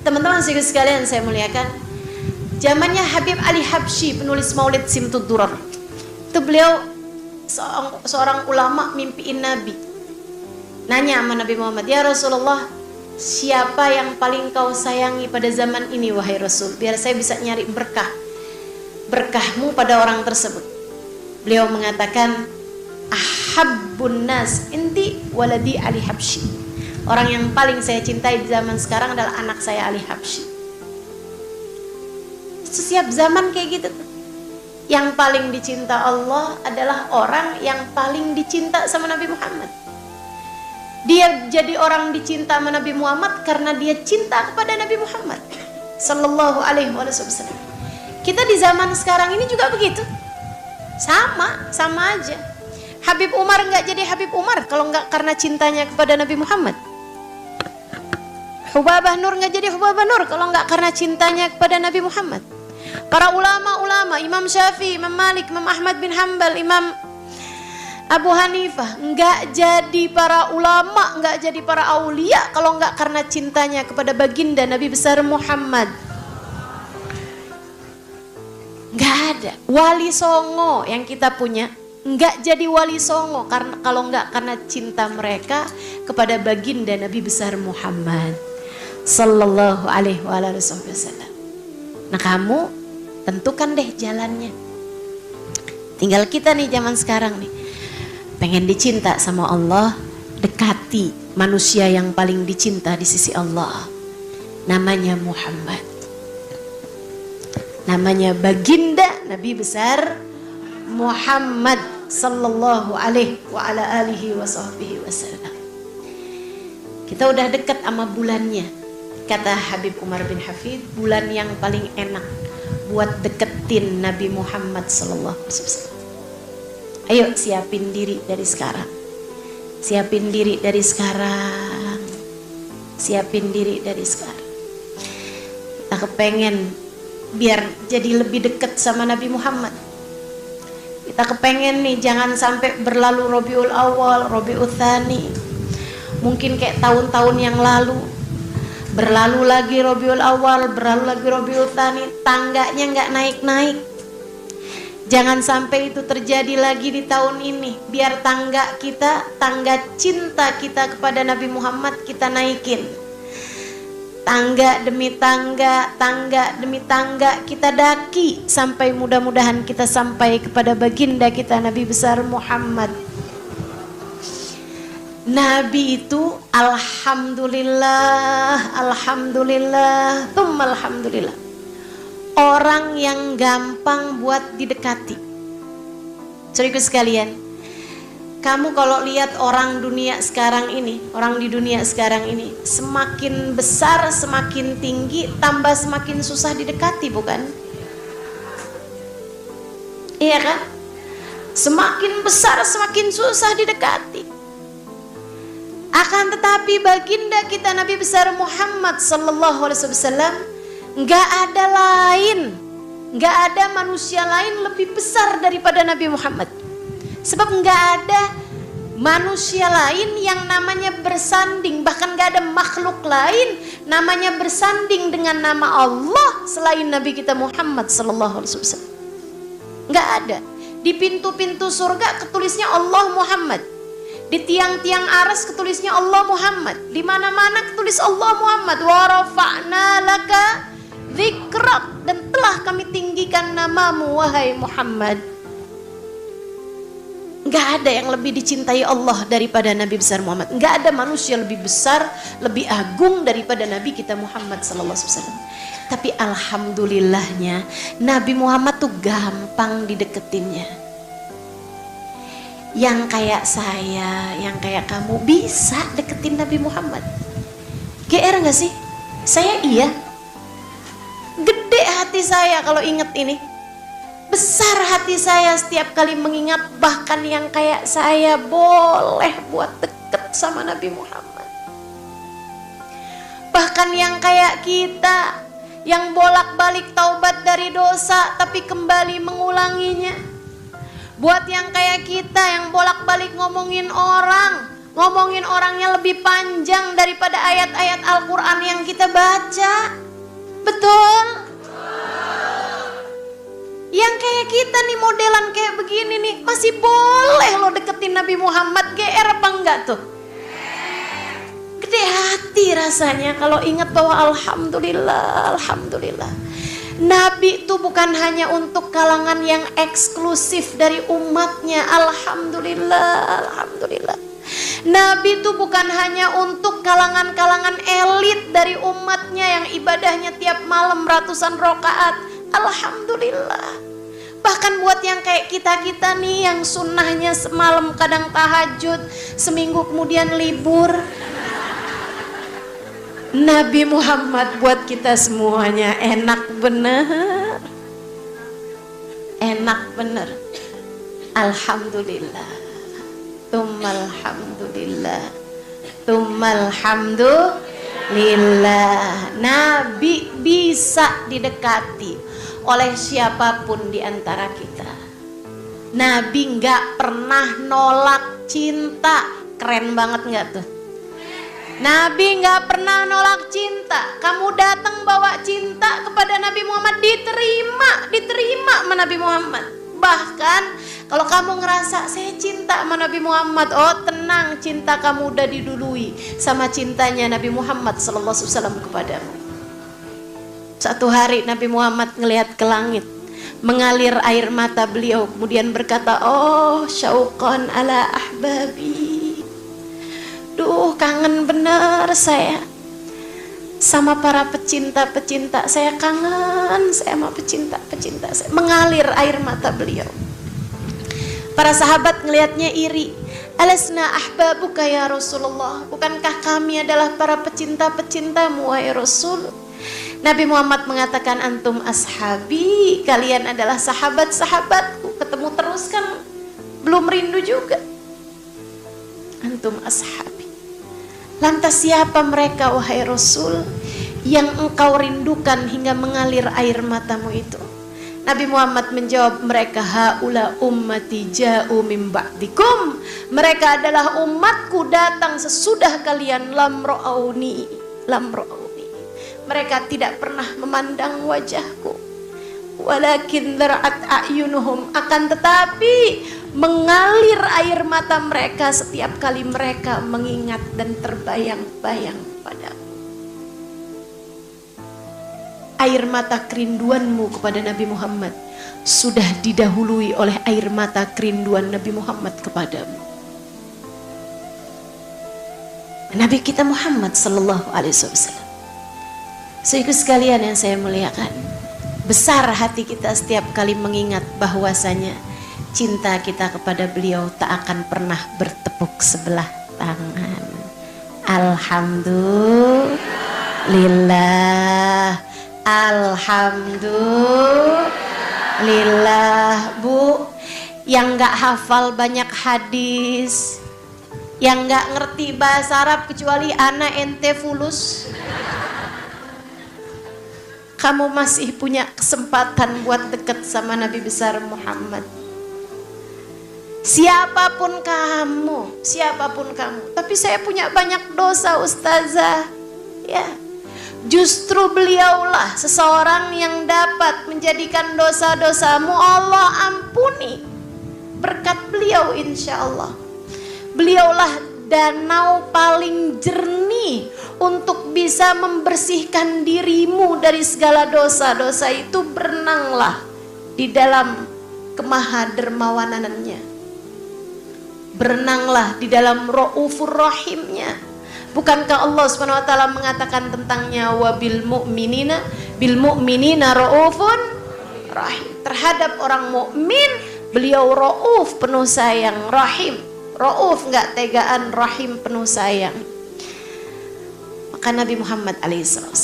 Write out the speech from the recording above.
Teman-teman sekalian saya muliakan, zamannya Habib Ali Habsyi, penulis Maulid Simtud Durar, itu beliau seorang ulama mimpiin Nabi. Nanya sama Nabi Muhammad, "Ya Rasulullah, siapa yang paling kau sayangi pada zaman ini wahai Rasul, biar saya bisa nyari berkahmu pada orang tersebut." Beliau mengatakan, "Ahabbun nas inti waladi Ali Habsyi." Orang yang paling saya cintai di zaman sekarang adalah anak saya Ali Habsyi. Setiap zaman kayak gitu tuh. Yang paling dicinta Allah adalah orang yang paling dicinta sama Nabi Muhammad. Dia jadi orang dicinta sama Nabi Muhammad karena dia cinta kepada Nabi Muhammad sallallahu alaihi wasallam. Kita di zaman sekarang ini juga begitu. Sama aja. Habib Umar nggak jadi Habib Umar kalau nggak karena cintanya kepada Nabi Muhammad. Hubabah Nur nggak jadi Hubabah Nur kalau nggak karena cintanya kepada Nabi Muhammad. Para ulama-ulama, Imam Syafi'i, Imam Malik, Imam Ahmad bin Hanbal, Imam Abu Hanifah nggak jadi para ulama, nggak jadi para aulia kalau nggak karena cintanya kepada baginda Nabi besar Muhammad. Nggak ada. Wali Songo yang kita punya nggak jadi wali Songo karena kalau nggak karena cinta mereka kepada baginda Nabi besar Muhammad sallallahu alaihi wasallam. Nah, kamu tentukan deh jalannya. Tinggal kita nih zaman sekarang nih, pengen dicinta sama Allah, dekati manusia yang paling dicinta di sisi Allah. Namanya Muhammad. Namanya baginda Nabi besar Muhammad sallallahu alaihi wa ala alihi wa sahbihi wasallam. Kita udah dekat sama bulannya. Kata Habib Umar bin Hafid, bulan yang paling enak buat deketin Nabi Muhammad sallallahu alaihi wasallam. Ayo siapin diri dari sekarang. Siapin diri dari sekarang. Siapin diri dari sekarang. Kita kepengen biar jadi lebih dekat sama Nabi Muhammad. Kita kepengen nih jangan sampai berlalu Rabiul Awal, Rabiul Tsani. Mungkin kayak tahun-tahun yang lalu. Berlalu lagi Rabiul Awal, berlalu lagi Rabiul Tsani, tangganya nggak naik-naik. Jangan sampai itu terjadi lagi di tahun ini. Biar tangga kita, tangga cinta kita kepada Nabi Muhammad kita naikin. Tangga demi tangga, tangga demi tangga kita daki sampai mudah-mudahan kita sampai kepada baginda kita Nabi besar Muhammad. Nabi itu alhamdulillah, alhamdulillah, tsumma alhamdulillah. Orang yang gampang buat didekati. Saudaraku sekalian, kamu kalau lihat orang dunia sekarang ini, orang di dunia sekarang ini, semakin besar, semakin tinggi, tambah semakin susah didekati, bukan? Iya kan? Semakin besar, semakin susah didekati. Akan tetapi baginda kita Nabi besar Muhammad sallallahu alaihi wasallam nggak ada lain, nggak ada manusia lain lebih besar daripada Nabi Muhammad. Sebab nggak ada manusia lain yang namanya bersanding, bahkan nggak ada makhluk lain namanya bersanding dengan nama Allah selain Nabi kita Muhammad sallallahu alaihi wasallam. Nggak ada. Di pintu-pintu surga ketulisnya Allah Muhammad. Di tiang-tiang aras ketulisnya Allah Muhammad. Di mana-mana ketulis Allah Muhammad. Wa rafa'na laka dzikrak, dan telah kami tinggikan namamu wahai Muhammad. Enggak ada yang lebih dicintai Allah daripada Nabi besar Muhammad. Enggak ada manusia lebih besar, lebih agung daripada Nabi kita Muhammad sallallahu alaihi wasallam. Tapi alhamdulillahnya Nabi Muhammad tuh gampang dideketinnya. Yang kayak saya, yang kayak kamu bisa deketin Nabi Muhammad. GR gak sih? Saya iya. Gede hati saya kalau inget ini. Besar hati saya setiap kali mengingat bahkan yang kayak saya boleh buat deket sama Nabi Muhammad. Bahkan yang kayak kita yang bolak-balik taubat dari dosa tapi kembali mengulanginya. Buat yang kayak kita yang bolak-balik ngomongin orang, Ngomongin orangnya lebih panjang daripada ayat-ayat Al-Quran yang kita baca. Betul? Yang kayak kita nih, modelan kayak begini nih, masih boleh lo deketin Nabi Muhammad. GR apa enggak tuh? Gede hati rasanya kalau ingat bahwa alhamdulillah, alhamdulillah, Nabi itu bukan hanya untuk kalangan yang eksklusif dari umatnya. Alhamdulillah, alhamdulillah. Nabi itu bukan hanya untuk kalangan-kalangan elit dari umatnya yang ibadahnya tiap malam ratusan rakaat. Alhamdulillah. Bahkan buat yang kayak kita-kita nih, yang sunnahnya semalam kadang tahajud, seminggu kemudian libur, Nabi Muhammad buat kita semuanya enak bener. Enak bener. Alhamdulillah. Tummalhamdulillah. Tummalhamdulillah. Nabi bisa didekati oleh siapapun di antara kita. Nabi nggak pernah nolak cinta. Keren banget nggak tuh? Nabi nggak pernah nolak cinta. Kamu datang bawa cinta kepada Nabi Muhammad, diterima sama Nabi Muhammad. Bahkan kalau kamu ngerasa saya cinta sama Nabi Muhammad, oh tenang, cinta kamu udah didului sama cintanya Nabi Muhammad SAW kepadamu. Satu hari Nabi Muhammad ngelihat ke langit, mengalir air mata beliau, kemudian berkata, oh syauqan ala ahbabi. Duh, kangen bener saya sama para pecinta-pecinta. Saya kangen, saya sama pecinta-pecinta saya. Mengalir air mata beliau. Para sahabat ngelihatnya iri. Alasna ahbabuka ya Rasulullah. Bukankah kami adalah para pecinta-pecintamu wahai Rasul? Nabi Muhammad mengatakan, antum ashabi, kalian adalah sahabat-sahabatku. Ketemu terus kan belum rindu juga. Antum ashabi. Lantas siapa mereka wahai Rasul yang engkau rindukan hingga mengalir air matamu itu? Nabi Muhammad menjawab, mereka haula ummati ja'u min ba'dikum. Mereka adalah umatku datang sesudah kalian, lam ra'auni. Mereka tidak pernah memandang wajahku. Walakin dara'at a'yunuhum, akan tetapi mengalir air mata mereka setiap kali mereka mengingat dan terbayang-bayang padamu. Air mata kerinduanmu kepada Nabi Muhammad sudah didahului oleh air mata kerinduan Nabi Muhammad kepadamu. Nabi kita Muhammad sallallahu alaihi wasallam. Saudara sekalian yang saya muliakan, besar hati kita setiap kali mengingat bahwasanya cinta kita kepada beliau tak akan pernah bertepuk sebelah tangan. Alhamdulillah. Alhamdulillah. Bu, yang gak hafal banyak hadis, yang gak ngerti bahasa Arab kecuali ana ente fulus, kamu masih punya kesempatan buat deket sama Nabi besar Muhammad. Siapapun kamu, tapi saya punya banyak dosa ustazah. Ya, justru beliaulah seseorang yang dapat menjadikan dosa-dosamu Allah ampuni. Berkat beliau insya Allah. Beliaulah danau paling jernih untuk bisa membersihkan dirimu dari segala dosa-dosa itu. Berenanglah di dalam kemahadermawanannya. Berenanglah di dalam Raufur Rahimnya. Bukankah Allah SWT mengatakan tentangnya, wabil mu'minina Raufun Rahim. Terhadap orang mukmin beliau Rauf, penuh sayang, Rahim. Rauf nggak tegaan, Rahim penuh sayang. Maka Nabi Muhammad alaihissalam